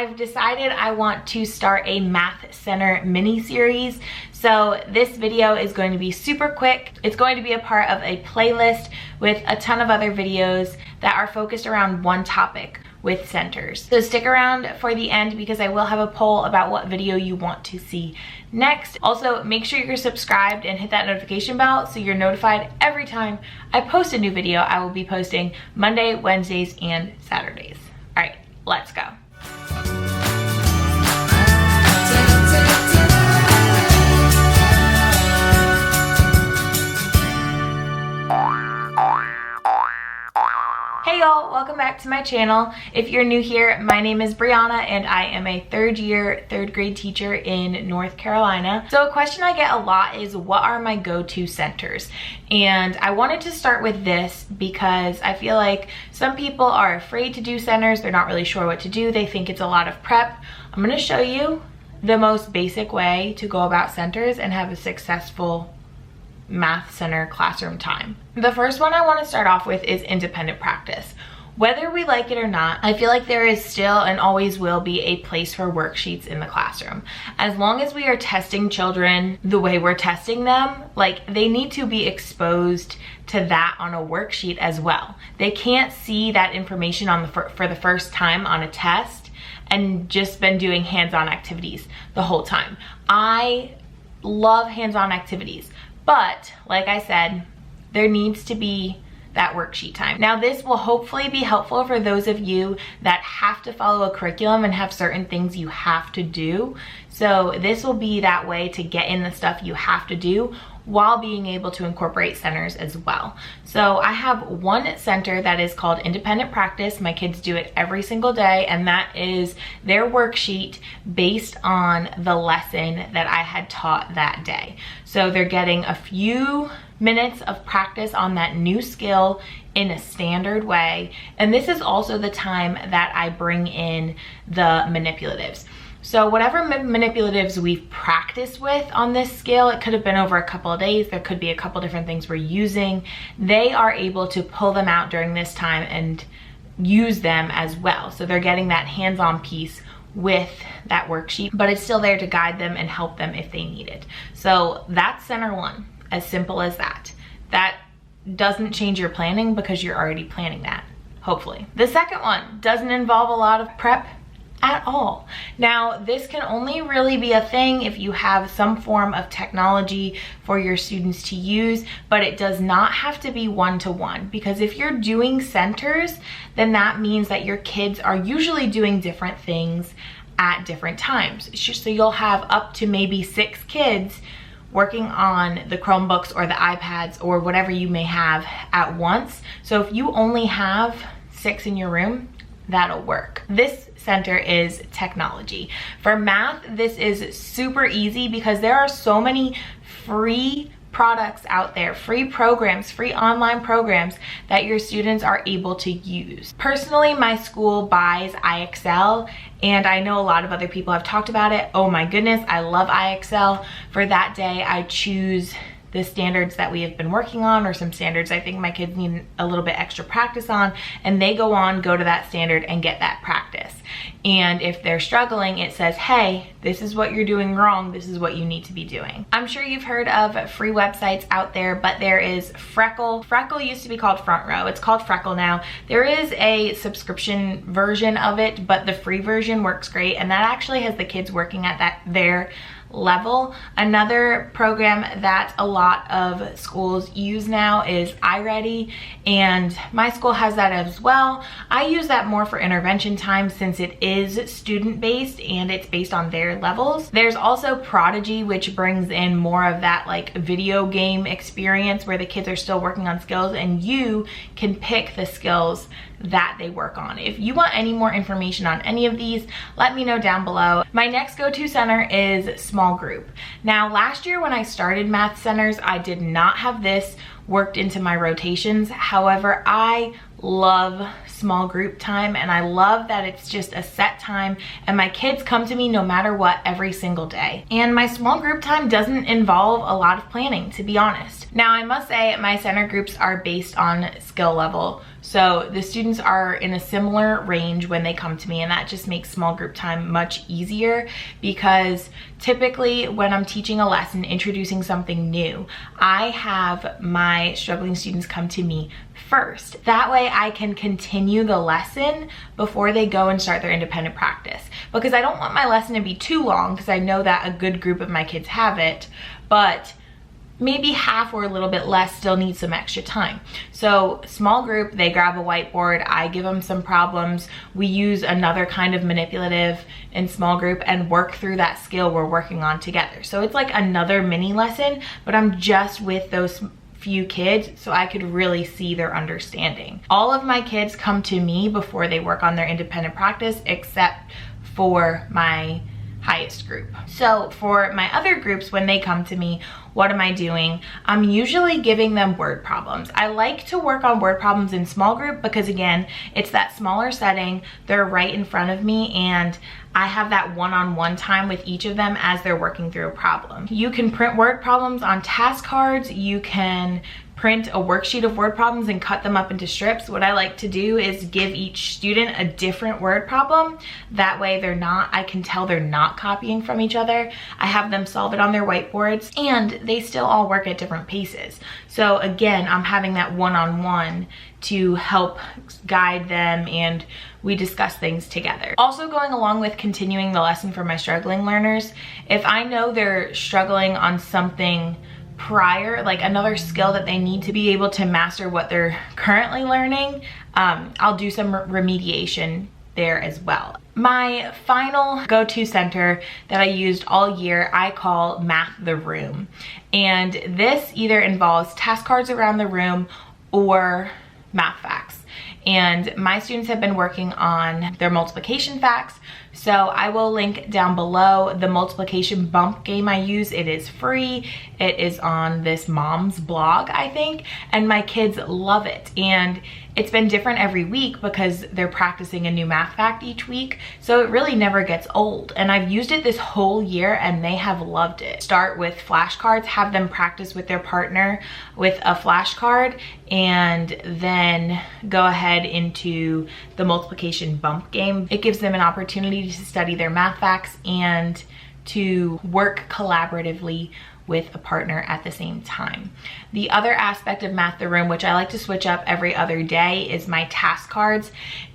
I've decided I want to start a Math Center mini series. So this video is going to be super quick. It's going to be a part of a playlist with a ton of other videos that are focused around one topic with centers. So stick around for the end because I will have a poll about what video you want to see next. Also, make sure you're subscribed and hit that notification bell so you're notified every time I post a new video. I will be posting Monday, Wednesdays, and Saturdays. All right, let's go. Hey y'all, welcome back to my channel. If you're new here, my name is Brianna and I am a third grade teacher in North Carolina. So a question I get a lot is, what are my go-to centers? And I wanted to start with this because I feel like some people are afraid to do centers. They're not really sure what to do. They think it's a lot of prep. I'm gonna show you the most basic way to go about centers and have a successful Math Center classroom time. The first one I want to start off with is independent practice. Whether we like it or not, I feel like there is still and always will be a place for worksheets in the classroom. As long as we are testing children the way we're testing them, like, they need to be exposed to that on a worksheet as well. They can't see that information on for the first time on a test and just been doing hands-on activities the whole time. I love hands-on activities. But like I said, there needs to be that worksheet time. Now this will hopefully be helpful for those of you that have to follow a curriculum and have certain things you have to do. So this will be that way to get in the stuff you have to do while being able to incorporate centers as well. So I have one center that is called independent practice. My kids do it every single day, and that is their worksheet based on the lesson that I had taught that day. So they're getting a few minutes of practice on that new skill in a standard way. And this is also the time that I bring in the manipulatives. So whatever manipulatives we've practiced with on this scale, it could have been over a couple of days, there could be a couple different things we're using, they are able to pull them out during this time and use them as well. So they're getting that hands-on piece with that worksheet, but it's still there to guide them and help them if they need it. So that's center one, as simple as that. That doesn't change your planning because you're already planning that, hopefully. The second one doesn't involve a lot of prep at all. Now, this can only really be a thing if you have some form of technology for your students to use, but it does not have to be one-to-one, because if you're doing centers, then that means that your kids are usually doing different things at different times. So you'll have up to maybe 6 kids working on the Chromebooks or the iPads or whatever you may have at once. So if you only have 6 in your room, that'll work. This center is technology. For math, this is super easy because there are so many free products out there, free programs, free online programs that your students are able to use. Personally, my school buys iExcel, and I know a lot of other people have talked about it. Oh my goodness, I love iExcel. For that day, I choose the standards that we have been working on, or some standards I think my kids need a little bit extra practice on, and they go to that standard and get that practice. And if they're struggling, it says, hey, this is what you're doing wrong, this is what you need to be doing. I'm sure you've heard of free websites out there, but there is Freckle. Freckle used to be called Front Row. It's called Freckle now. There is a subscription version of it, but the free version works great, and that actually has the kids working at their level. Another program that a lot of schools use now is iReady, and my school has that as well. I use that more for intervention time since it is student-based and it's based on their levels. There's also Prodigy, which brings in more of that like video game experience where the kids are still working on skills and you can pick the skills that they work on. If you want any more information on any of these, let me know down below. My next go-to center is small group. Now, last year when I started Math Centers, I did not have this worked into my rotations. However, I love small group time, and I love that it's just a set time and my kids come to me no matter what every single day. And my small group time doesn't involve a lot of planning, to be honest. Now, I must say my center groups are based on skill level So the students are in a similar range when they come to me, and that just makes small group time much easier, because typically when I'm teaching a lesson, introducing something new, I have my struggling students come to me first. That way I can continue the lesson before they go and start their independent practice, because I don't want my lesson to be too long, because I know that a good group of my kids have it, but maybe half or a little bit less still need some extra time. So small group, they grab a whiteboard, I give them some problems, we use another kind of manipulative in small group and work through that skill we're working on together. So it's like another mini lesson, but I'm just with those few kids so I could really see their understanding. All of my kids come to me before they work on their independent practice, except for my highest group. So for my other groups, when they come to me, what am I doing? I'm usually giving them word problems. I like to work on word problems in small group because, again, it's that smaller setting, they're right in front of me, and I have that one-on-one time with each of them as they're working through a problem. You can print word problems on task cards, you can print a worksheet of word problems and cut them up into strips. What I like to do is give each student a different word problem. That way I can tell they're not copying from each other. I have them solve it on their whiteboards, and they still all work at different paces. So again, I'm having that one-on-one to help guide them, and we discuss things together. Also, going along with continuing the lesson for my struggling learners, if I know they're struggling on something prior, like another skill that they need to be able to master what they're currently learning, I'll do some remediation there as well. My final go-to center that I used all year, I call Math the Room. And this either involves task cards around the room or math facts. And my students have been working on their multiplication facts, so I will link down below the multiplication bump game I use. It is free. It is on this mom's blog, I think, and my kids love it. And it's been different every week because they're practicing a new math fact each week, so it really never gets old. And I've used it this whole year and they have loved it. Start with flashcards, have them practice with their partner with a flashcard, and then go ahead into the multiplication bump game. It gives them an opportunity to study their math facts and to work collaboratively with a partner at the same time. The other aspect of Math the Room, which I like to switch up every other day, is my task cards.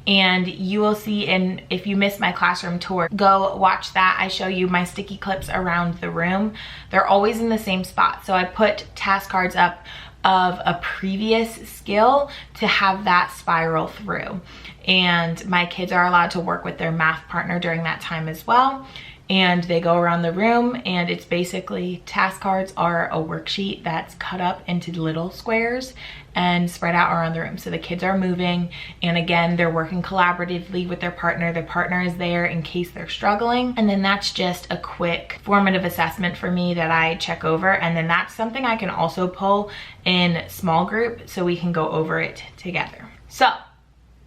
And you will see, if you missed my classroom tour, go watch that. I show you my sticky clips around the room. They're always in the same spot. So I put task cards up of a previous skill to have that spiral through. And my kids are allowed to work with their math partner during that time as well. And they go around the room, and it's basically, task cards are a worksheet that's cut up into little squares and spread out around the room. So the kids are moving, and again, they're working collaboratively with their partner. Their partner is there in case they're struggling. And then that's just a quick formative assessment for me that I check over. And then that's something I can also pull in small group so we can go over it together. So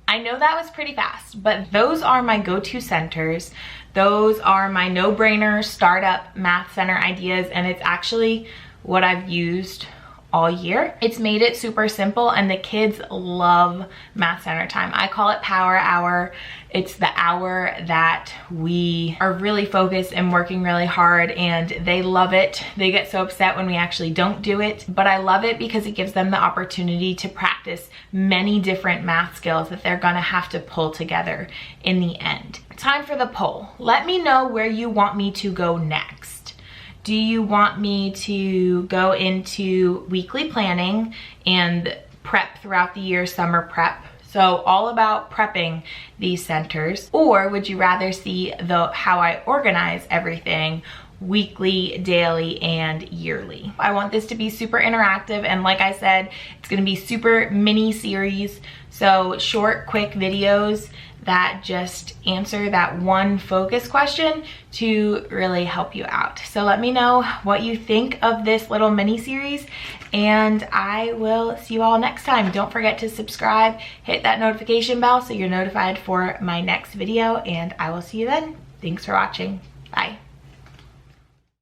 I know that was pretty fast, but those are my go-to centers. Those are my no-brainer startup math center ideas, and it's actually what I've used all year. It's made it super simple, and the kids love math center time. I call it power hour. It's the hour that we are really focused and working really hard, and they love it. They get so upset when we actually don't do it, but I love it because it gives them the opportunity to practice many different math skills that they're gonna have to pull together in the end. Time for the poll. Let me know where you want me to go next. Do you want me to go into weekly planning and prep throughout the year, summer prep? So all about prepping these centers. Or would you rather see how I organize everything weekly, daily, and yearly? I want this to be super interactive, and like I said, it's gonna be super mini series. So short, quick videos that just answer that one focus question to really help you out. So let me know what you think of this little mini series, and I will see you all next time. Don't forget to subscribe, hit that notification bell so you're notified for my next video, and I will see you then. Thanks for watching.